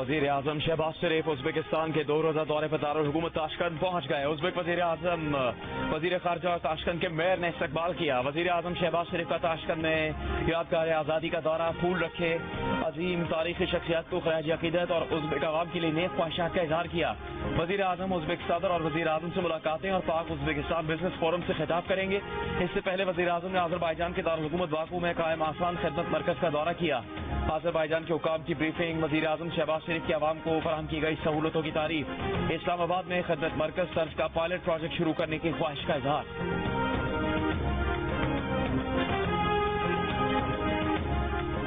वजीर आजम शहबाज शरीफ उज़्बेकिस्तान के 2 रोज़ा दौरे पर दारुल-हुकूमत ताशकंद पहुँच गए। उज़्बेक वजीर खारजा ताशकंद के मेयर ने इस्तकबाल किया। वजीर आजम शहबाज शरीफ का ताशकंद में यादगार आज़ादी का दौरा, फूल रखे, अजीम तारीखी शख्सियत को खराज अकीदत और उज़्बेक अवाम के लिए नेक ख्वाहिशात का इजहार किया। वजीर आजम उज़्बेक सदर और वजीर आजम से मुलाकातें और पाक उज़्बेकिस्तान बिजनेस फोरम से खिताब करेंगे। इससे पहले वजीर आजम ने अज़रबैजान के दारुल-हुकूमत बाकू में कायम आसान खिदमत मरकज का दौरा किया। अज़रबैजान के हुकाम की ब्रीफिंग, वजीर आजम शहबाज शरीफ के अवाम को फराहम की गई सहूलतों की तारीफ, इस्लामाबाद में खिदमत मरकज तर्ज का पायलट प्रोजेक्ट शुरू करने की ख्वाहिश का इजहार।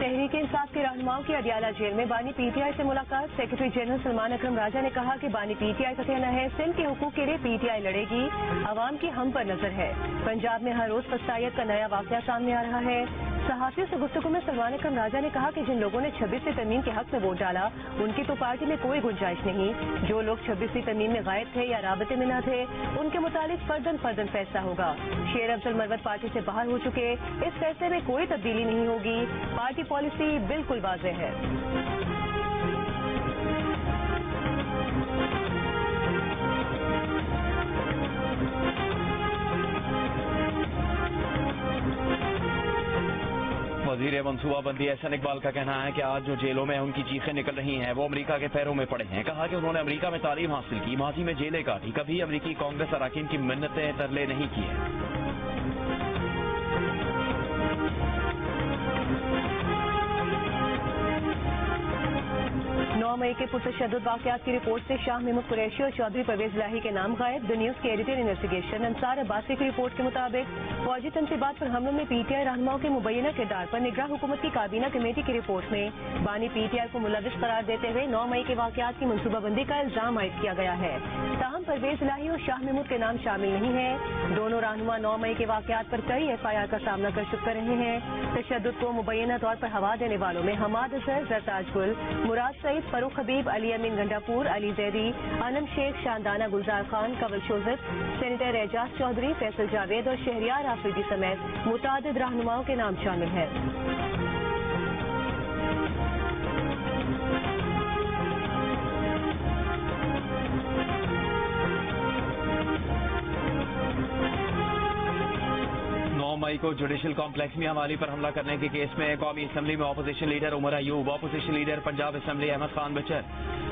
तहरीक इंसाफ के रहनुमाओं की अडियाला जेल में बानी पीटीआई से मुलाकात। सेक्रेटरी जनरल सलमान अकरम राजा ने कहा कि बानी पीटीआई का कहना है सिंध के हुकूक के लिए पीटीआई लड़ेगी, अवाम की हम पर नजर है। पंजाब में हर रोज फसाइयत का नया वाकया सामने आ रहा है। सहाफियों से गुफ्तगू में सलमान अकरम राजा ने कहा कि जिन लोगों ने 26 तमीम के हक में वोट डाला उनकी तो पार्टी में कोई गुंजाइश नहीं। जो लोग 26 तमीम में गायब थे या राबते में न थे उनके मुतालिक फर्दन फैसला होगा। शेर अफजल मरवत पार्टी से बाहर हो चुके, इस फैसले में कोई तब्दीली नहीं होगी। पार्टी पॉलिसी बिल्कुल वाज़ेह है। वजीर मनसूबाबंदी एहसन इकबाल का कहना है कि आज जो जेलों में उनकी चीखें निकल रही हैं वो अमेरिका के पैरों में पड़े हैं। कहा कि उन्होंने अमेरिका में तालीम हासिल की, माजी में जेलें काटी, कभी अमेरिकी कांग्रेस अराकीन की मिन्नतें तरले नहीं किए। 9 मई के पुरतशद्दुद वाक़यात की रिपोर्ट से शाह महमूद कुरैशी और चौधरी परवेज इलाही के नाम गायब। द न्यूज़ के एडिटर इन्वेस्टिगेशन अंसार अब्बासी की रिपोर्ट के मुताबिक फौजी तनसीबात पर हमलों में पीटीआई रहनुमाओं के मुबैना किरदार पर निगरां हुकूमत की काबीना कमेटी की रिपोर्ट में बानी पीटीआई को मुलविस करार देते हुए 9 मई के वाक़यात की मनसूबाबंदी का इल्जाम आयद किया गया है। ताहम परवेज इलाही और शाह महमूद के नाम शामिल नहीं है। दोनों रहनुमा 9 मई के वाक़यात पर कई FIR का सामना कर चुके रहे हैं। तशद्दुद को मुबैना तौर पर हवा देने वालों में हमाद अजहर, जरताज गुल, मुराद सईद, फरूख हबीब, अली अमीन गंडापुर, अली जैदी, अनम शेख, शानदाना गुलजार खान, कंवल शोजत, सेनेटर एजाज चौधरी, फैसल जावेद और शहरियार आफरीदी समेत मुतादिद रहनुमाओं के नाम शामिल हैं। मई को जुडिशल कॉम्प्लेक्स में हमारी पर हमला करने के केस में कौमी असम्बली में opposition leader Umar Ayub, opposition leader Punjab assembly Ahmad Khan Bachar,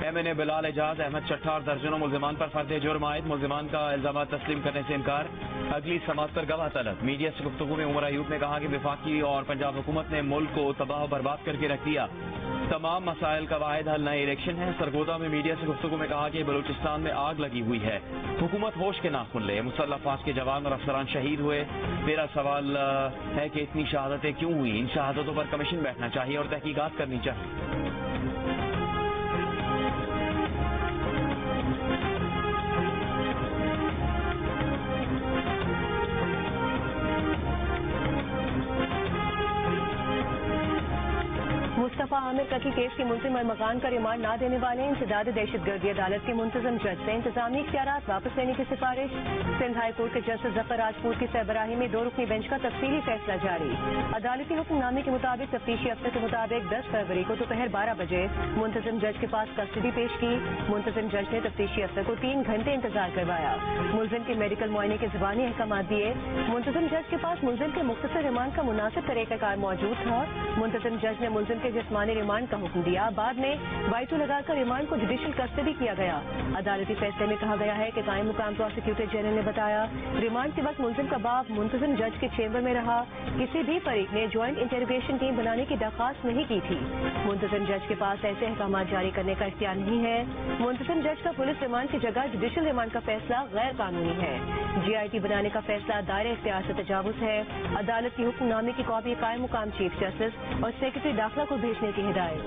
MNA Bilal Ejaz, Ahmad Chatta और दर्जनों मुल्जिमान पर फर्द जुर्म आयद। मुल्जिमान का इल्जाम तस्लीम करने से इनकार, अगली समात पर गवाह तलब। मीडिया से गुफ्तगू में उमर अयूब ने कहा कि वफाकी और पंजाब हुकूमत ने मुल्क को तबाह बर्बाद करके रख दिया। तमाम मसाइल का वाहिद हल नए इलेक्शन है। सरगोदा में मीडिया से गुफ्तगू में कहा कि बलूचिस्तान में आग लगी हुई है, हुकूमत होश के नाखुन ले। मुसल्लह फौज के जवान और अफसरान शहीद हुए। मेरा सवाल है कि इतनी शहादतें क्यों हुई? इन शहादतों पर कमीशन बैठना चाहिए और तहकीकात करनी चाहिए। मुस्तफा आमिर ककी केस के मुल्जिम मकान का रिमांड न देने वाले इंसदाद दहशतगर्दी अदालत के मुंतजम जज से इंतजामी इख्तियारात वापस लेने की सिफारिश। सिंध हाई कोर्ट के जस्टिस जफर राजपूत की सरबराही में 2 रुकनी बेंच का तफसीली फैसला जारी। अदालती हुक्मनामे के मुताबिक तफ्तीशी अफसर के मुताबिक 10 फरवरी को दोपहर 12 बजे मुंतजम जज के पास कस्टडी पेश की। मुंतजम जज ने तफ्तीशी अफसर को 3 घंटे इंतजार करवाया। मुलजिम के मेडिकल मुआयने के ज़बानी अहकाम दिए। मुंतजम जज के पास मुलजिम के मुख्तसर रिमांड का मुनासिब तरीक़ाकार मौजूद था। मुंतजम जज ने मुलजिम के जिस्मानी रिमांड का हुक्म दिया। बाद में वाइटू लगाकर रिमांड को जुडिशल कस्टडी किया गया। अदालती फैसले में कहा गया है कि कायम मुकाम प्रोसिक्यूटर जनरल ने बताया रिमांड के वक्त मुलजिम का बाप मुंतजम जज के चेंबर में रहा। किसी भी फरीक ने ज्वाइंट इंटरोगेशन टीम बनाने की दरख्वास्त नहीं की थी। मुंतजम जज के पास ऐसे अहकाम जारी करने का इख्तियार नहीं है। मुंतजम जज का पुलिस रिमांड की जगह जुडिशल रिमांड का फैसला गैर कानूनी है। GIT बनाने का फैसला दायरे इख्तियार से तजावुज है। अदालत की हुक्मनामे की कॉपी कायम मुकाम चीफ जस्टिस और सेक्रेटरी दाखिला को भेजने की हिदायत।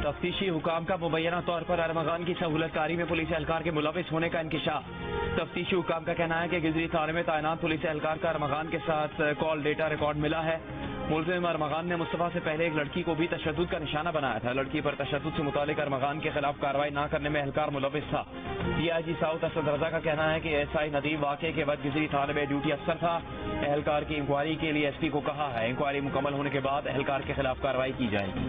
तफ्तीशी हुकाम का मुबैना तौर पर अरमगान की सहूलतकारी में पुलिस एहलकार के मुलविस होने का इंकिशाफ। तफ्तीशी हुकाम का कहना है कि गुज़री तारीख में तैनात पुलिस एहलकार का अरमगान के साथ कॉल डेटा रिकॉर्ड मिला है। ملزم ارمغان نے مصطفیٰ سے پہلے ایک لڑکی کو بھی تشدد کا نشانہ بنایا تھا. لڑکی پر تشدد سے متعلق ارمغان کے خلاف کارروائی نہ کرنے میں اہلکار ملوث تھا. DIG ساؤتھ اسد رضا کا کہنا ہے کہ SI ندیم واقعے کے بعد گزری تھانے میں ڈیوٹی افسر تھا. اہلکار کی انکوائری کے لیے SP کو کہا ہے. انکوائری مکمل ہونے کے بعد اہلکار کے خلاف کارروائی کی جائے گی.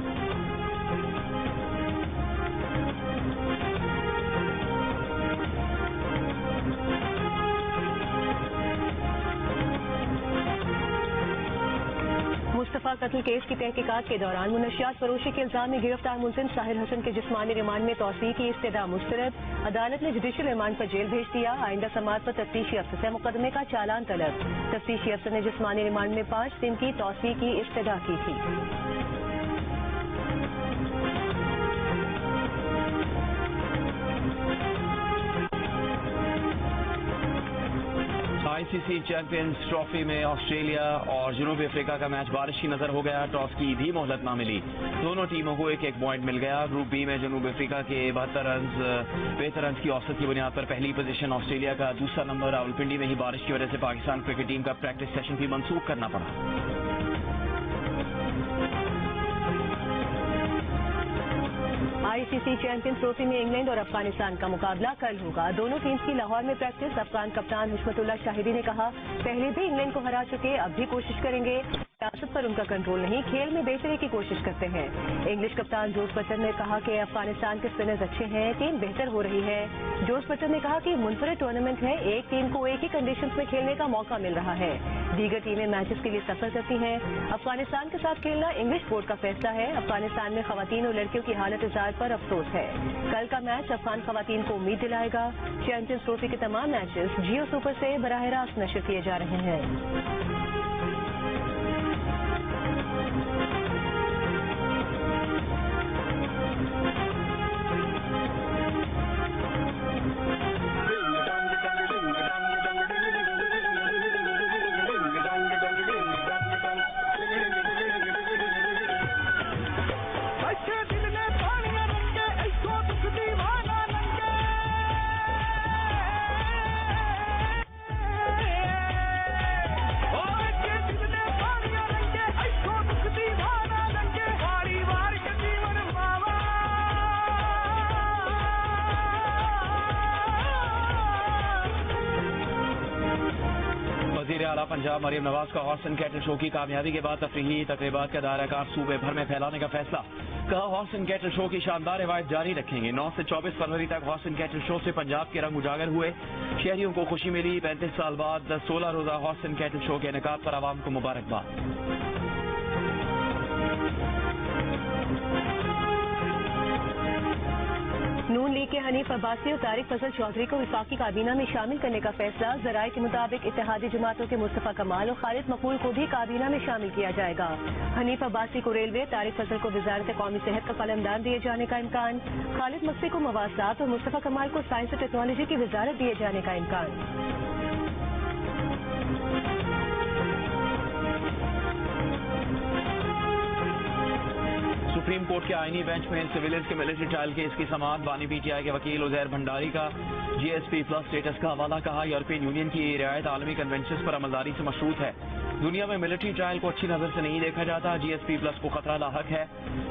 مصطفیٰ قتل کیس کی تحقیقات کے دوران منشیات فروشی کے الزام میں گرفتار ملزم ساحر حسن کے جسمانی ریمانڈ میں توسیع کی استدعا مسترد. عدالت نے جوڈیشل ریمانڈ پر جیل بھیج دیا. آئندہ سماعت پر تفتیشی افسر سے مقدمے کا چالان طلب. تفتیشی افسر نے جسمانی ریمانڈ میں 5 دن کی توسیع کی استدعا کی تھی. ICC چیمپئنز ٹرافی میں آسٹریلیا اور جنوبی افریقہ کا میچ بارش کی نظر ہو گیا. ٹاس کی بھی مہلت نہ ملی. دونوں ٹیموں کو ایک پوائنٹ مل گیا. گروپ بی میں جنوبی افریقہ کے 72 رنز کی اوسط کی بنیاد پر پہلی پوزیشن آسٹریلیا کا. دوسرا نمبر راولپنڈی میں ہی بارش کی وجہ سے پاکستان کرکٹ ٹیم کا پریکٹس سیشن بھی منسوخ کرنا پڑا. ICC چیمپئنز ٹرافی میں انگلینڈ اور افغانستان کا مقابلہ کل ہوگا. دونوں ٹیمز کی لاہور میں پریکٹس. افغان کپتان حشمت اللہ شاہدی نے کہا پہلے بھی انگلینڈ کو ہرا چکے, اب بھی کوشش کریں گے. سیاست پر ان کا کنٹرول نہیں, کھیل میں بہتری کی کوشش کرتے ہیں. انگلش کپتان جوس بٹلر نے کہا کہ افغانستان کے اسپنرز اچھے ہیں, ٹیم بہتر ہو رہی ہے. جوس بٹلر نے کہا کہ منفرد ٹورنامنٹ ہے, ایک ٹیم کو ایک ہی کنڈیشنز میں کھیلنے کا موقع مل رہا ہے. دیگر ٹیمیں میچز کے لیے سفر کرتی ہیں. افغانستان کے ساتھ کھیلنا انگلش بورڈ کا فیصلہ ہے. افغانستان میں خواتین اور لڑکیوں کی حالت اظہار پر افسوس ہے. کل کا میچ افغان خواتین کو امید دلائے گا. چیمپئنز ٹرافی کے تمام میچز جیو سپر سے براہ راست نشر کیے جا رہے ہیں. پنجاب مریم نواز کا ہارس اینڈ کیٹل شو کی کامیابی کے بعد تفریحی تقریبات کا دائرہ کار صوبے بھر میں پھیلانے کا فیصلہ. کہا ہارس اینڈ کیٹل شو کی شاندار روایت جاری رکھیں گے. 9 سے 24 فروری تک ہارس اینڈ کیٹل شو سے پنجاب کے رنگ اجاگر ہوئے. شہریوں کو خوشی ملی. 35 سال بعد 16 روزہ ہارس اینڈ کیٹل شو کے انعقاد پر عوام کو مبارکباد. نون لیگ کے حنیف عباسی اور طارق فضل چودھری کو وفاقی کابینہ میں شامل کرنے کا فیصلہ. ذرائع کے مطابق اتحادی جماعتوں کے مصطفیٰ کمال اور خالد مقبول کو بھی کابینہ میں شامل کیا جائے گا. حنیف عباسی کو ریلوے, طارق فضل کو وزارت قومی صحت کا قلمدان دیے جانے کا امکان. خالد مقبول کو مواصلات اور مصطفیٰ کمال کو سائنس اور ٹیکنالوجی کی وزارت دیے جانے کا امکان. سپریم کورٹ کے آئینی بینچ میں سویلنس کے ملٹری ٹرائل کیس کی سماعت. بانی PTI کے وکیل عزیر بھنڈاری کا GSP پلس اسٹیٹس کا حوالہ. کہا یورپین یونین کی رعایت عالمی کنونشنز پر عملداری سے مشروط ہے. دنیا میں ملٹری ٹرائل کو اچھی نظر سے نہیں دیکھا جاتا. GSP پلس کو خطرہ لاحق ہے.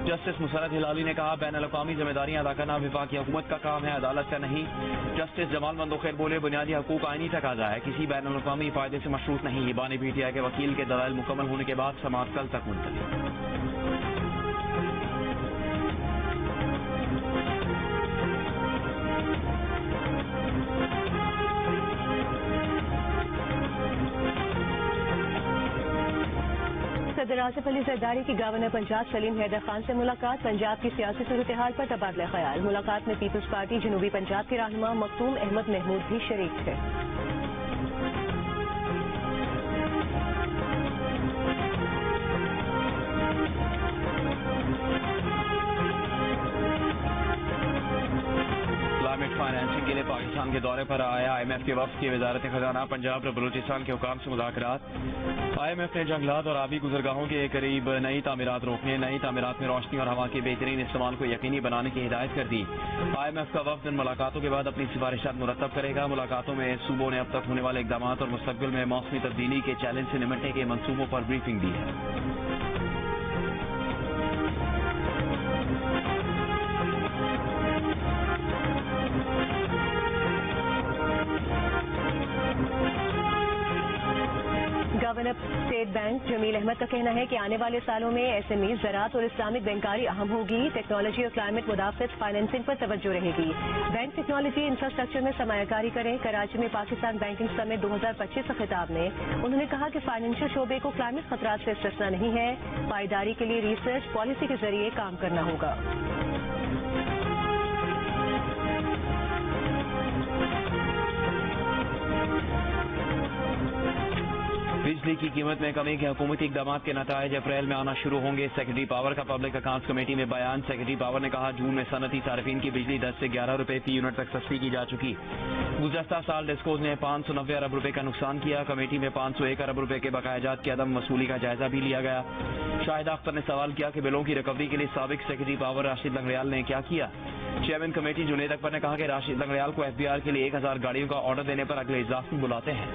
جسٹس مسرت ہلالی نے کہا بین الاقوامی ذمہ داریاں ادا کرنا وفاقی حکومت کا کام ہے, عدالت کا نہیں. جسٹس جمال مندوخیر بولے بنیادی حقوق آئینی تقاضا ہے, کسی بین الاقوامی فائدے سے مشروط نہیں. بانی PTI کے وکیل کے دلائل مکمل ہونے کے بعد سماعت کل تک ملتوی. صدر آصف علی زرداری کی گورنر پنجاب سلیم حیدر خان سے ملاقات. پنجاب کی سیاسی صورتحال پر تبادلہ خیال. ملاقات میں پیپلز پارٹی جنوبی پنجاب کے رہنما مختوم احمد محمود بھی شریک تھے. کلائمیٹ فائنینسنگ کے لیے पाकिस्तान के दौरे पर आया IMF के वफ्द की वजारत खजाना पंजाब और बलूचिस्तान के हुकाम से मुज़ाकरात। IMF ने जंगलात और आबी गुजरगाहों के करीब नई तामीरात रोकने, नई तामीरात में रोशनी और हवा के बेहतरीन इस्तेमाल को यकीनी बनाने की हिदायत कर दी। IMF का वफ्द इन मुलाकातों के बाद अपनी सिफारिशात मुरतब करेगा। मुलाकातों में सूबों ने अब तक होने वाले इकदाम और मुस्तकबिल में मौसमी तब्दीली के चैलेंज से निमटने के मंसूबों पर ब्रीफिंग दी है। Governor state bank Jameel Ahmed का कहना है कि आने वाले सालों में SME, ज़राअत और इस्लामिक बैंकारी अहम होगी। टेक्नोलॉजी और क्लाइमेट मुदाफ़त फाइनेंसिंग पर तवज्जो रहेगी। बैंक टेक्नोलॉजी इंफ्रास्ट्रक्चर में सरमायाकारी करें। कराची में पाकिस्तान बैंकिंग समिट 2025 के खिताब में उन्होंने कहा कि फाइनेंशियल शोबे को क्लाइमेट खतरात से इस्तिस्ना नहीं है। पायदारी के लिए रिसर्च पॉलिसी के जरिए काम करना होगा। बिजली की कीमत में कमी के हुकूमती इकदाम के नतायज अप्रैल में आना शुरू होंगे। सेक्रेटरी पावर का पब्लिक अकाउंट्स कमेटी में बयान। सेक्रेटरी पावर ने कहा जून में सनती सार्फिन की बिजली 10 से 11 रुपए फी यूनिट तक सस्ती की जा चुकी। गुज़श्ता साल डिस्कोज ने 590 अरब रुपए का नुकसान किया। कमेटी में 501 अरब रुपए के बकायाजात की अदम वसूली का जायजा भी लिया गया। शाहिद अख्तर ने सवाल किया कि बिलों की रिकवरी के लिए साबिक सेक्रेटरी पावर राशिद लंगड़ियाल ने क्या किया। चेयरमैन कमेटी जुनेद अकबर ने कहा कि राशिद लंगड़ियाल को FBR के लिए 1000 गाड़ियों का ऑर्डर देने पर अगले इजलास में बुलाते हैं।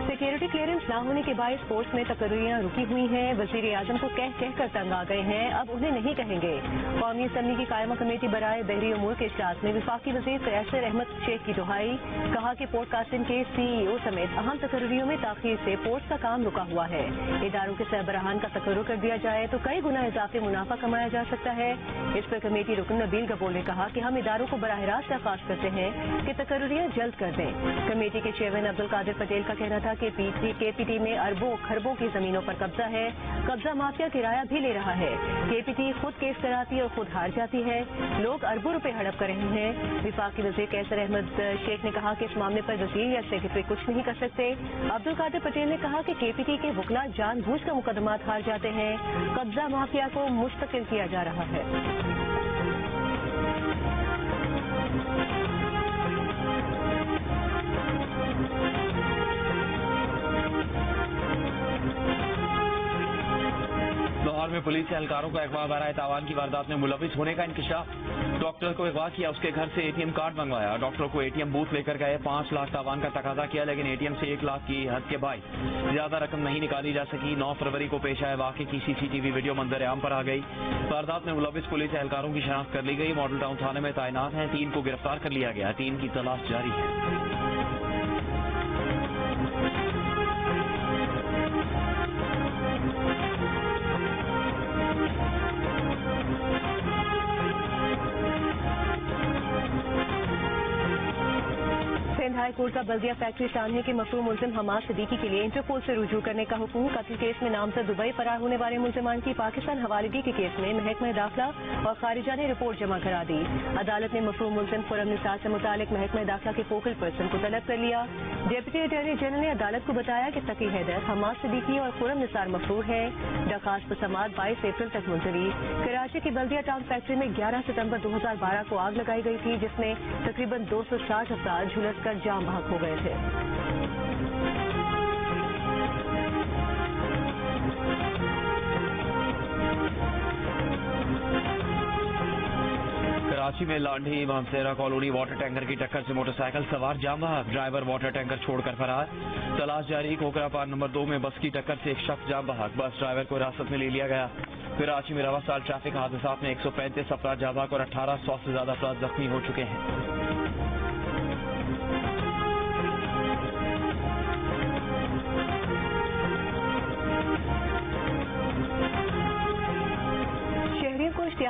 सिक्योरिटी क्लियरेंस न होने के बाद स्पोर्ट्स में तकरीरें रुकी हुई हैं। वजीर आजम को कह कर तंग आ गए हैं, अब उन्हें नहीं कहेंगे। कौमी असम्बली की कायमा कमेटी बराए बहरी उमूर के इजलास में वफाकी वजीर कैसर अहमद शेख की दुहाई। कहा कि पोर्टकास्टिंग के CEO समेत अहम तकरीरों में ताखीर से पोर्ट्स का काम रुका हुआ है। इदारों के सरबराहान का तकर्रुर कर दिया जाए तो कई गुना इजाफी मुनाफा कमाया जा सकता है। इस पर कमेटी रुकन नबील गबोल ने कहा कि हम इदारों को बराह रास्त दरख्वास्त करते हैं कि तकर्रियां जल्द कर दें। कमेटी के चेयरमैन अब्दुल कादिर पटेल का कहना था कि KPT में अरबों खरबों की जमीनों पर कब्जा है। कब्जा माफिया किराया भी ले रहा है। KPT खुद केस कराती और खुद हार जाती है। लोग अरबों रुपए हड़प कर रहे हैं। विफाकी वजीर कैसर अहमद शेख ने कहा कि इस मामले पर वजीर या सेक्रेटरी कुछ नहीं कर सकते। अब्दुल कादिर पटेल ने कहा कि KPT के वकला जानबूझकर मुकदमात हार जाते हैं। कब्जा माफिया को मुस्तकिल किया जा रहा है। लाहौर में पुलिस के एहलकारों को अगवा बराए तावान की वारदात में मुलविस होने का इंकशाफ। डॉक्टर को अगवा किया, उसके घर से ATM कार्ड मंगवाया। डॉक्टर को ATM बूथ लेकर गए, 5 लाख तावान का तकाजा किया, लेकिन ATM से 1 लाख की हद के बाई ज्यादा रकम नहीं निकाली जा सकी। 9 फरवरी को पेश आए वाक़े की CCTV वीडियो मंजर आम पर आ गई। वारदात में मुलविस पुलिस एहलकारों की शनाख्त कर ली गई। मॉडल टाउन थाने में तैनात हैं। 3 को गिरफ्तार कर लिया गया। 3 की तलाश जारी है। सिंध हाई कोर्ट का बल्दिया फैक्ट्री सामने के मफरूम मुलजिम हमाद सिद्दीकी के लिए इंटरपोल से रुजू करने का हुक्म। कत्ल केस में नामजद दुबई फरार होने वाले मुलजिमान की पाकिस्तान हवालगी के केस में महकमा दाखिला और खारिजा ने रिपोर्ट जमा करा दी। अदालत ने मफरूम मुलजिम खुरम निसार से मुतालिक महकमा दाखिला के फोकल पर्सन को तलब कर लिया। डिप्टी अटॉर्नी जनरल ने अदालत को बताया कि तकी हैदर, हमाद सिद्दीकी और खुरम निसार मफरूर है। दरखास्त पर समाअत 22 अप्रैल तक मुलतवी। कराची की बल्दिया टाउन फैक्ट्री में 11 सितंबर 2012 को आग लगाई गई थी, जिसमें तकरीबन 260 अफराद झुलसकर जाम बहक हो गए थे। कराची में Landhi Mansehra colony water tanker की टक्कर से मोटरसाइकिल सवार जाम बहक। ड्राइवर वाटर टैंकर छोड़कर फरार। तलाश जारी। कोकरा पार नंबर 2 में बस की टक्कर से एक शख्स जाम बहक। बस ड्राइवर को हिरासत में ले लिया गया। कराची में रवा साल ट्रैफिक हादसात में 135 अफराद जाम बहक और 1800 से ज्यादा अफराद जख्मी हो चुके हैं।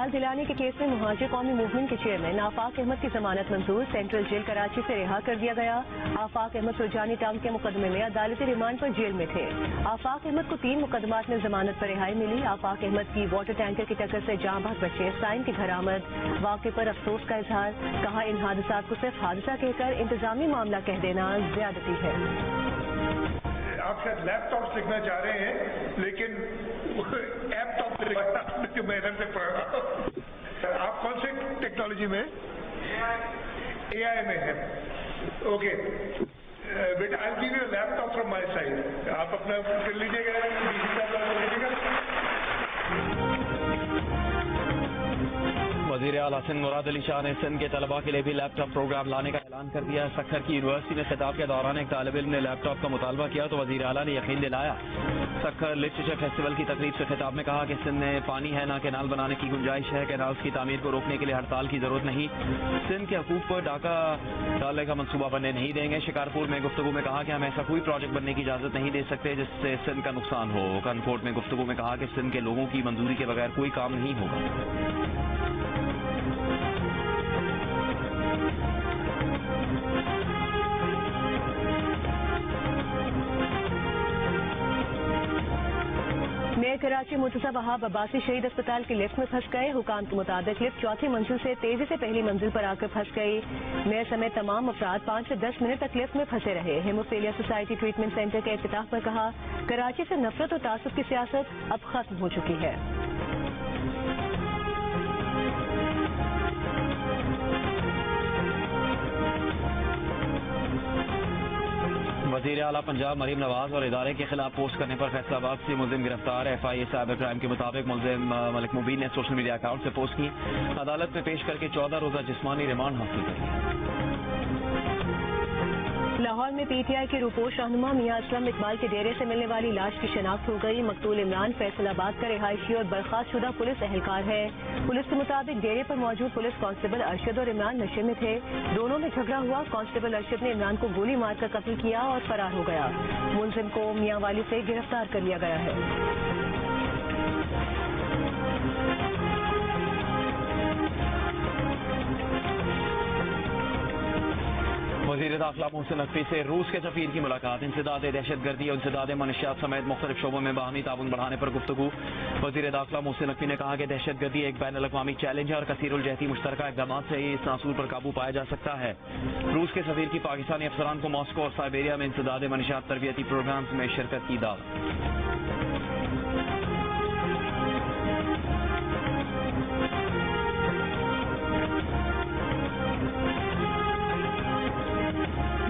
याद दिलाने के केस में मुहाजिर कौमी मूवमेंट के चेयरमैन आफाक अहमद की जमानत मंजूर, सेंट्रल जेल कराची से रिहा कर दिया गया। आफाक अहमद सुरजानी टाउन के मुकदमे में अदालती रिमांड पर जेल में थे। आफाक अहमद को 3 मुकदमात में जमानत पर रिहाई मिली। आफाक अहमद की वाटर टैंकर की टक्कर से जाँ बहक बचे साइन के घर आमद, वाक़े पर अफसोस का इजहार, कहा इन हादसात को सिर्फ हादसा कहकर इंतजामी मामला कह देना ज्यादती है। आप शायद लैपटॉप लिखना चाह रहे हैं लेकिन ऐप टॉप लिखा जो मैं इधर से पढ़ रहा हूँ। आप कौन से टेक्नोलॉजी में? एआई में है। ओके बेटा, I give you laptop from my side, आप अपना कर लीजिएगा। वज़ीर आला सिंध मुराद अली शाह ने सिंध के तलबा के लिए भी लैपटॉप प्रोग्राम लाने का ऐलान कर दिया। सक्खर की यूनिवर्सिटी में खिताब के दौरान एक तालिब इल्म ने लैपटॉप का मुतालबा किया तो वज़ीर आला ने यकीन दिलाया। सक्खर लिटरेचर फेस्टिवल की तकरीब से खिताब में कहा कि सिंध में पानी है, ना कैनाल बनाने की गुंजाइश है। कैनाल्स की तामीर को रोकने के लिए हड़ताल की जरूरत नहीं। सिंध के हकूक पर डाका डालने का मनसूबा बनने नहीं देंगे। शिकारपुर में गुफ्तगू में कहा कि हम ऐसा कोई प्रोजेक्ट बनने की इजाजत नहीं दे सकते जिससे सिंध का नुकसान हो। कनकोट में गुफ्तगू में कहा कि सिंध के लोगों की मंजूरी के बगैर कोई काम नहीं होगा। मेयर कराची मुर्तजा वहाब अब्बासी शहीद अस्पताल के लिफ्ट में फंस गए। हुकाम के मुताबिक लिफ्ट चौथी मंजिल से तेजी से पहली मंजिल पर आकर फंस गई। मेयर समेत तमाम अफराद 5 से 10 मिनट तक लिफ्ट में फंसे रहे। हेमोफीलिया सोसाइटी ट्रीटमेंट सेंटर के इफ्तिताह पर कहा, कराची से नफरत और तासुब की सियासत अब खत्म हो चुकी है। वज़ीर आला पंजाब मरीम नवाज और इदारे के खिलाफ पोस्ट करने पर फैसलाबाद से मुलजिम गिरफ्तार। FIA साइबर क्राइम के मुताबिक मुलजिम मलिक मुबीन ने सोशल मीडिया अकाउंट से पोस्ट की। अदालत में पेश करके 14 रोजा जिस्मानी रिमांड हासिल कर लिया। लाहौर में PTI के रूपोश रहनुमा मियां असलम इकबाल के डेरे से मिलने वाली लाश की शिनाख्त हो गई। मकतूल इमरान फैसलाबाद का रिहायशी और बर्खास्त शुदा पुलिस एहलकार है। पुलिस के मुताबिक डेरे पर मौजूद पुलिस कांस्टेबल अरशद और इमरान नशे में थे। दोनों में झगड़ा हुआ। कांस्टेबल अरशद ने इमरान को गोली मारकर कत्ल किया और फरार हो गया। मुलजिम को मियां वाली से गिरफ्तार कर लिया गया है। वज़ीर दाखिला मोहसिन नकवी से रूस के सफीर की मुलाकात। इंसदाद दहशतगर्दी और इंसदाद मनशियात समेत मुख्तलिफ शोबों में बाहमी ताउन बढ़ाने पर गुफ्तगू। वज़ीर दाखिला मोहसिन नकवी ने कहा कि दहशतगर्दी एक बैन अल-अक़वामी चैलेंज है और कसीरुल-जहती मुश्तरका इक़दाम से ही इस नासूर पर काबू पाया जा सकता है। रूस के सफीर की पाकिस्तानी अफसरान को मॉस्को और साइबेरिया में इंसदाद मनशियात तरबियती प्रोग्राम्स में शिरकत की दावत।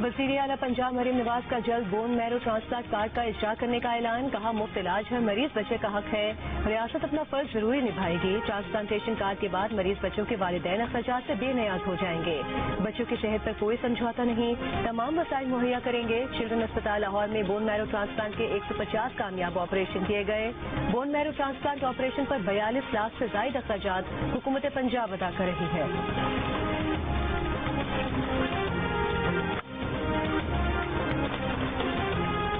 वज़ीर आला पंजाब मरीम नवाज का जल्द बोन मैरो ट्रांसप्लांट कार्ड का इजरा करने का ऐलान। कहा, मुफ्त इलाज हर मरीज बच्चे का हक है। रियासत अपना फर्ज जरूरी निभाएगी। ट्रांसप्लांटेशन कार्ड के बाद मरीज बच्चों के वालिदैन अखराजात से बेनियाज हो जाएंगे। बच्चों की सेहत पर कोई समझौता नहीं, तमाम वसाइल मुहैया करेंगे। चिल्ड्रन अस्पताल लाहौर में बोन मैरो ट्रांसप्लांट के 150 कामयाब ऑपरेशन किए गए। बोन मैरो ट्रांसप्लांट ऑपरेशन पर 42 लाख से ज्यादा अखराजात हुकूमत पंजाब अदा कर रही है।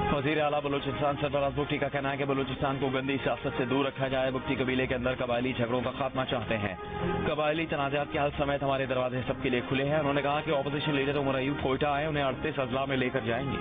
वज़ीर आला बलूचिस्तान सरफराज बुगटी का कहना है कि बलूचिस्तान को गंदी सियासत से दूर रखा जाए। बुगटी कबीले के अंदर कबायली झगड़ों का खात्मा चाहते हैं। कबायली तनाज़ात के हल समेत हमारे दरवाजे सबके लिए खुले हैं। उन्होंने कहा कि ऑपोजिशन लीडर उमर अयूब कोयटा आए, उन्हें 38 अजला में लेकर जाएंगे।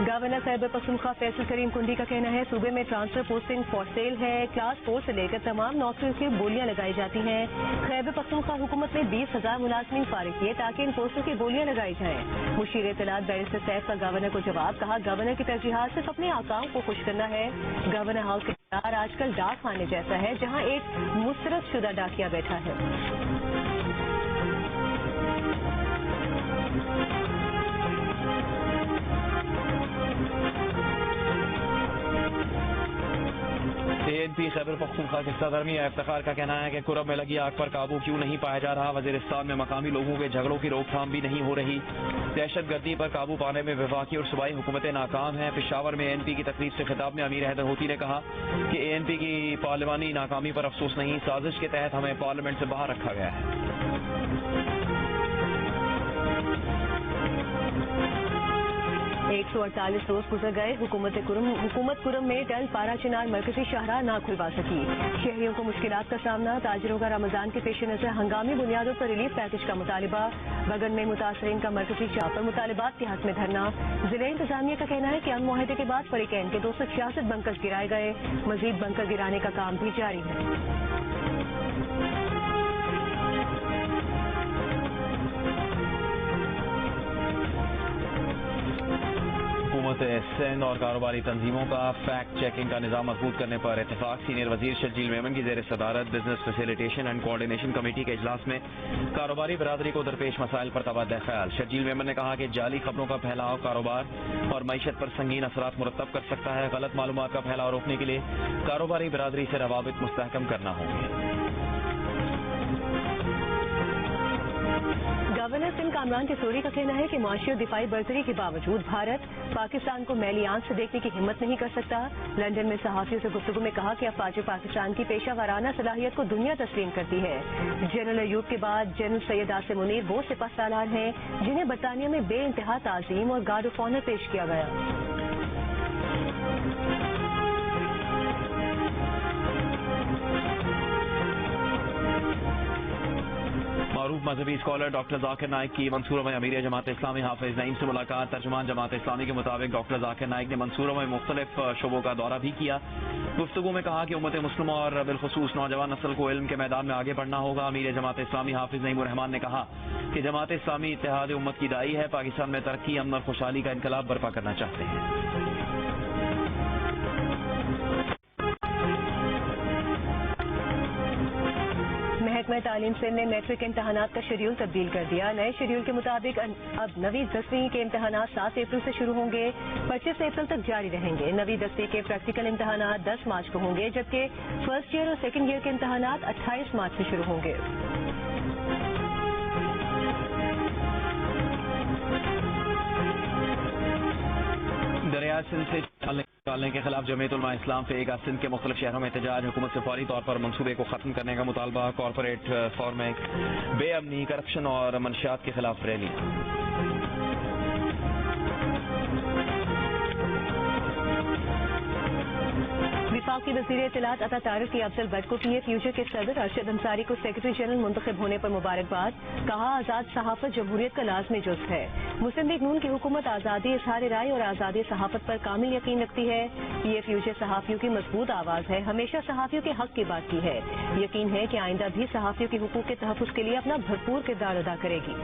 गवर्नर खैबर पख्तूनख्वा फैसल करीम कुंडी का कहना है, सूबे में ट्रांसफर पोस्टिंग फॉर सेल है। क्लास 4 से लेकर तमाम नौकरियों की बोलियां लगाई जाती हैं। खैबर पख्तूनख्वा हुकूमत ने 20,000 मुलाजमीन फारिग किए ताकि इन पोस्टों की बोलियां लगाई जाएं। मुशीर इत्तलात बैरिस्टर सैफ का गवर्नर को जवाब। कहा, गवर्नर की तरजीहात सिर्फ अपने आकाओं को खुश करना है। गवर्नर हाउस के किरदार आजकल डाक खाने जैसा है जहाँ एक मुस्तरद शुदा डाकिया बैठा है। ANP खैबर पख्तूनख्वा के सदर मियां इफ्तिखार का कहना है कि कुरब में लगी आग पर काबू क्यों नहीं पाया जा रहा। वजीरिस्तान में मकामी लोगों के झगड़ों की रोकथाम भी नहीं हो रही। दहशतगर्दी पर काबू पाने में वफाकी और सूबाई हुकूमतें नाकाम हैं। पेशावर में ANP की तकरीब से खिताब में अमीर हैदर होती ने कहा कि ANP की पार्लिमानी नाकामी पर अफसोस नहीं, साजिश के तहत हमें पार्लियामेंट से बाहर रखा गया है। 148 रोज गुजर गए, हुकूमत कुरम में डल पारा चिनार मरकजी शाहराह ना खुलवा सकी। शहरियों को मुश्किलात का सामना। ताजिरों का रमजान के पेश नजर हंगामी बुनियादों पर रिलीफ पैकेज का मुतालिबा। बगन में मुतासरीन का मरकजी शाह पर मुतालिबात के हक में धरना। जिला इंतजामिया का कहना है कि अमन मुआहदे के बाद फरीकैन के 266 बंकर गिराए गए। मजीद बंकर गिराने का काम भी जारी है। हुकूमत सिंध और कारोबारी तंजीमों का फैक्ट चेकिंग का निज़ाम मजबूत करने पर इत्तेफाक। सीनियर वजीर शर्जील मेमन की जेर सदारत business facilitation and coordination committee के इजलास में कारोबारी बरादरी को दरपेश मसाइल पर तबादला ख्याल। शर्जील मेमन ने कहा कि जाली खबरों का फैलाव कारोबार और मईशत पर संगीन असरात मुरतब कर सकता है। गलत मालूमात का फैलाव रोकने के लिए कारोबारी बरादरी से रवाबित मुस्तहकम करना होंगे। गवर्नर सिंध कामरान टेसोरी का कहना है कि मुआशी और दिफाई बर्तरी के बावजूद भारत पाकिस्तान को मैली आंख से देखने की हिम्मत नहीं कर सकता। लंदन में सहाफियों से गुफ्तगू में कहा कि अफवाज पाकिस्तान की पेशा वाराना सलाहियत को दुनिया तस्लीम करती है। जनरल अयूब के बाद जनरल सैयद आसिम मुनीर वो सिपह सालार हैं जिन्हें बरतानिया में बे इंतहा ताज़ीम और गार्ड ऑफ ऑनर पेश किया गया। मारूफ मजहबी स्कॉलर डॉक्टर जाकिर नाइक की मंसूरों में अमीर जमात इस्लामी हाफिज नईम से मुलाकात। तर्जुमान जमात इस्लामी के मुताबिक डॉक्टर जाकिर नाइक ने मंसूरों में मुख्तलिफ शोबों का दौरा भी किया। गुफ्तगू में कहा कि उम्मत मुस्लिम और बिलखुसूस नौजवान नस्ल को इल्म के मैदान में आगे बढ़ना होगा। अमीर जमात इस्लामी हाफिज नईम रहमान ने कहा कि जमात इस्लामी इत्तेहाद उम्मत की दाई है। पाकिस्तान में तरक्की, अमन और खुशहाली का इनकलाब बर्पा करना चाहते हैं। महकमा तालीम सिंध ने मैट्रिक इम्तहानात का शेड्यूल तब्दील कर दिया। नए शेड्यूल के मुताबिक अब 9वीं 10वीं के इम्तहानात 7 अप्रैल से शुरू होंगे, 25 अप्रैल तक जारी रहेंगे। 9वीं 10वीं के प्रैक्टिकल इम्तहानात 10 मार्च को होंगे, जबकि फर्स्ट ईयर और सेकंड ईयर के इम्तहानात 28 मार्च से शुरू होंगे। दरिया सिंध से निकालने के खिलाफ जमीयत उलमा इस्लाम फेगा सिंध के मुख्तलिफ शहरों में एहतजाज। हुकूमत से फौरी तौर पर मनसूबे को खत्म करने का मुतालबा। कॉरपोरेट फॉर्मेक, बेअमनी, करप्शन और मंशियात के खिलाफ रैली। वफाकी वज़ीर इत्तलात अता तारिक की अफजल भट्ट को PA फ्यूचर के सदर अरशद अंसारी को सेक्रेटरी जनरल मुंतखब होने पर मुबारकबाद। कहा आज़ाद सहाफत जमहूरियत का लाज़मी जुज़ है। मुस्लिम लीग नून की हुकूमत आज़ादी, इज़हार राय और आज़ादी सहाफत पर कामिल यकीन रखती है। PA फ्यूचर सहाफ़ियों की मजबूत आवाज़ है, हमेशा सहाफ़ियों के हक की बात की है। यकीन है कि आइंदा भी सहाफ़ियों के हुकूक के तहफ़्फ़ुज़ के लिए अपना भरपूर किरदार अदा करेगी।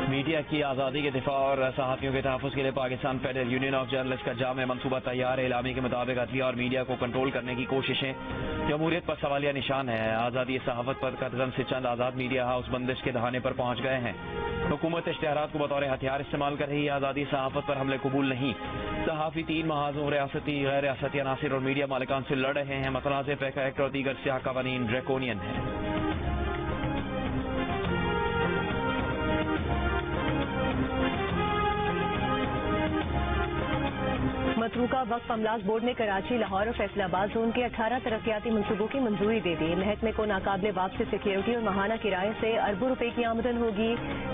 मीडिया की आज़ादी के दिफा और सहाफ़ियों के तहफ़्फ़ुज़ के लिए Pakistan federal union of journalist का जामे मनसूबा तैयार है। इलामी के मुताबिक अदलिया और मीडिया को कंट्रोल करने की कोशिशें जमहूरियत पर सवालिया निशान है। आज़ादी सहाफ़त पर कदम से चंद आज़ाद मीडिया हाउस बंदिश के दहाने पर पहुंच गए हैं। हुकूमत इश्तिहारात को बतौर हथियार इस्तेमाल कर रही है। आज़ादी सहाफ़त पर हमले कबूल नहीं। सहाफ़ी 3 महाजों, रियासती, गैर रियासती अनासिर और मीडिया मालिकान से लड़ रहे हैं। मतनाज़ पैका एक्ट और दीगर स्याह क़वानीन ड्रैकोनियन है। मतरूका वक्फ अमलाक बोर्ड ने कराची, लाहौर और फैसलाबाद जोन के 18 तरक्याती मंसूबों की मंजूरी दे दी। महकमे को नाकाबिले वापसी सिक्योरिटी और माहाना किराए से अरबों रुपए की आमदन होगी।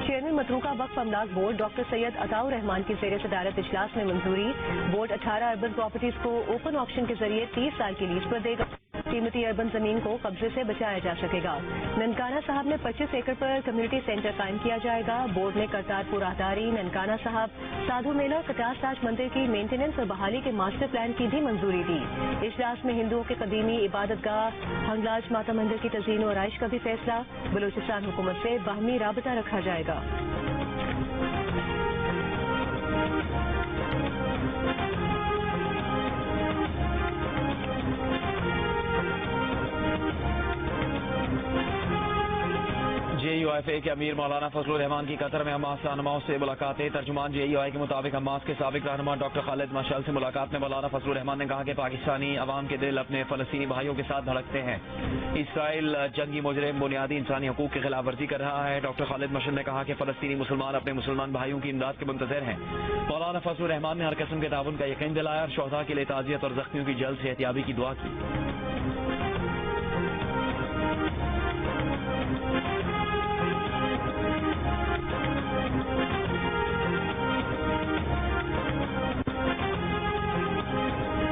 चेयरमैन मतरूका वक्फ अमलाक बोर्ड डॉक्टर सैयद अताउर रहमान की जेर सदारत इजलास में मंजूरी। बोर्ड 18 अर्बन प्रॉपर्टीज को ओपन ऑक्शन के जरिए 30 साल की लीज पर देगा। कीमती अर्बन जमीन को कब्जे से बचाया जा सकेगा। ननकाना साहब में 25 एकड़ पर कम्युनिटी सेंटर कायम किया जाएगा। बोर्ड ने करतारपुर राहदारी, ननकाना साहब, साधु मेला और कटास राज मंदिर की मेंटेनेंस और बहाली के मास्टर प्लान की भी मंजूरी दी। इजलास में हिंदुओं के कदीमी इबादतगाह हंगलाज माता मंदिर की तज़ीन और आइश का भी फैसला। बलूचिस्तान हुकूमत से बाहमी राबता रखा जाएगा। UFA کے امیر مولانا فضل الرحمان کی قطر میں حماس رہنماؤں سے ملاقاتیں. ترجمان JEI کے مطابق حماس کے سابق رہنما ڈاکٹر خالد مشعل سے ملاقات میں مولانا فضل الرحمان نے کہا کہ پاکستانی عوام کے دل اپنے فلسطینی بھائیوں کے ساتھ دھڑکتے ہیں. اسرائیل جنگی مجرم بنیادی انسانی حقوق کی خلاف ورزی کر رہا ہے. ڈاکٹر خالد مشعل نے کہا کہ فلسطینی مسلمان اپنے مسلمان بھائیوں کی امداد کے منتظر ہیں. مولانا فضل الرحمان نے ہر قسم کے تعاون کا یقین دلایا اور شہداء کے لیے تعزیت اور زخمیوں کی جلد صحتیابی کی دعا کی.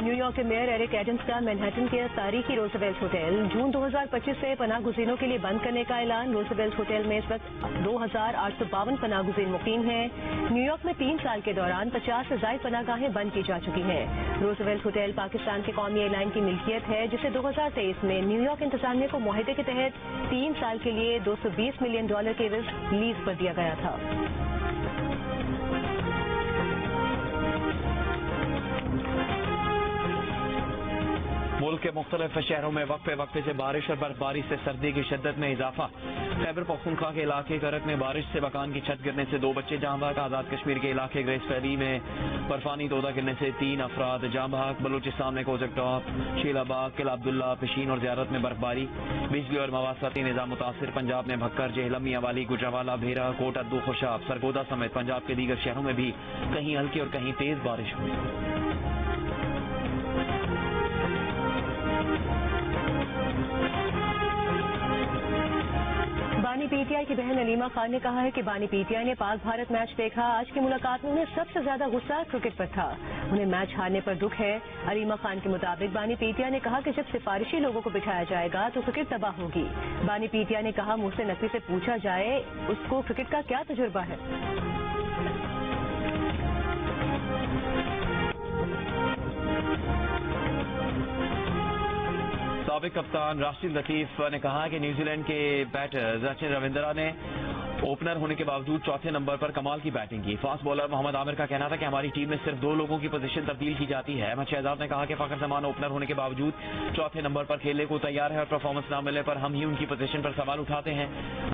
نیو یارک کے میئر ایرک ایڈمز کا مینہٹن کے تاریخی روزویلٹ ہوٹل جون 2025 سے پناہ گزینوں کے لیے بند کرنے کا اعلان. روزویلٹ ہوٹل میں اس وقت 2852 پناہ گزین مقیم ہیں. نیو یارک میں 3 سال کے دوران 50 سے زائد پناہ گاہیں بند کی جا چکی ہیں. روزویلٹ ہوٹل پاکستان کے قومی ایئر لائن کی ملکیت ہے جسے 2023 میں نیو یارک انتظامیہ کو معاہدے کے تحت 3 سال کے لیے $220 ملین کے عوض لیز پر دیا گیا تھا. ملک کے مختلف شہروں میں وقفے وقفے سے بارش اور برفباری سے سردی کی شدت میں اضافہ. خیبر پختونخوا کے علاقے کرک میں بارش سے مکان کی چھت گرنے سے 2 بچے جاں بحق. آزاد کشمیر کے علاقے گریس ویلی میں برفانی تودہ گرنے سے 3 افراد جاں بحق. بلوچستان میں کوزک ٹاپ، شیلا باغ، قلعہ عبداللہ، پشین اور زیارت میں برفباری. بجلی اور مواصلاتی نظام متاثر. پنجاب میں بھکر، جہلم، میاں گجرانوالہ، بھیرا، کوٹ ادو، خوشاب، سرگودا سمیت پنجاب کے دیگر شہروں میں بھی کہیں ہلکی اور کہیں تیز بارش ہوئی. بانی پی ٹی آئی کی بہن علیمہ خان نے کہا ہے کہ بانی پی ٹی آئی نے پاک بھارت میچ دیکھا. آج کی ملاقات میں انہیں سب سے زیادہ غصہ کرکٹ پر تھا. انہیں میچ ہارنے پر دکھ ہے. علیمہ خان کے مطابق بانی پی ٹی آئی نے کہا کہ جب سفارشی لوگوں کو بٹھایا جائے گا تو کرکٹ تباہ ہوگی. بانی پی ٹی آئی نے کہا محسن نقوی سے پوچھا جائے اس کو کرکٹ کا کیا تجربہ ہے. سابق کپتان راشد لطیف نے کہا کہ نیوزی لینڈ کے بیٹر سچن رویندرا نے اوپنر ہونے کے باوجود 4تھے نمبر پر کمال کی بیٹنگ کی. فاسٹ بولر محمد عامر کا کہنا تھا کہ ہماری ٹیم میں صرف 2 لوگوں کی پوزیشن تبدیل کی جاتی ہے. احمد شہزاد نے کہا کہ فخر زمان اوپنر ہونے کے باوجود 4تھے نمبر پر کھیلنے کو تیار ہے اور پرفارمنس نہ ملنے پر ہم ہی ان کی پوزیشن پر سوال اٹھاتے ہیں.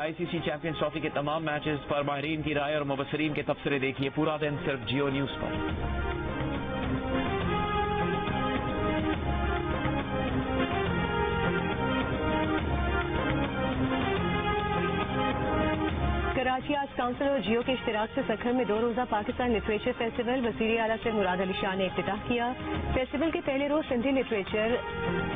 ICC چیمپئنز ٹرافی کے تمام میچز پر ماہرین کی رائے اور مبصرین کے تبصرے دیکھیے پورا دن صرف جیو نیوز پر. کراچی آرٹس کونسل اور جیو کے اشتراک سے سکھر میں 2 روزہ پاکستان لٹریچر فیسٹیول وزیر اعلیٰ سے مراد علی شاہ نے افتتاح کیا. فیسٹیول کے پہلے روز سندھی لٹریچر،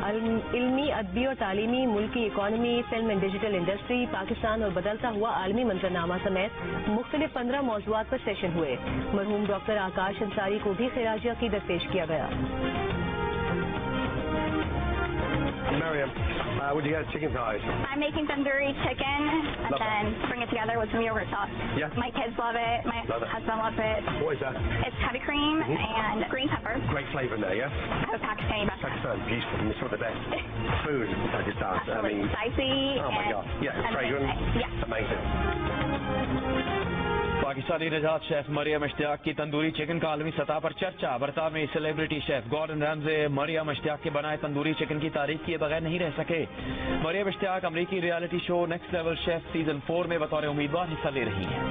علمی، ادبی اور تعلیمی، ملکی economy, film and digital industry, Pakistan اور بدلتا ہوا عالمی منظرنامہ سمیت مختلف 15 موضوعات پر سیشن ہوئے. مرحوم ڈاکٹر آکاش انصاری کو بھی خراج عقیدت پیش کیا گیا. Mariam, would you get chicken thighs? I'm making tandoori chicken and then bring it together with some yogurt sauce. Yeah. My kids love it. My husband loves it. What is that? It's heavy cream and green pepper. Great flavour in there, yeah? I have a Pakistani background. Pakistan, beautiful. It's one of the best food in Pakistan. So it's spicy. Oh my God. Yeah, it's fragrant. Yeah. Amazing. Pakistani نژاد chef مریم اشتیاق کی tandoori chicken کا عالمی سطح پر چرچا. برطانوی میں celebrity chef garden رامزے مریم اشتیاق کے بنائے تندوری چکن کی تعریف کیے بغیر نہیں رہ سکے. مریم اشتیاق امریکی reality show next level chef season 4 میں بطور امیدوار حصہ لے رہی ہیں.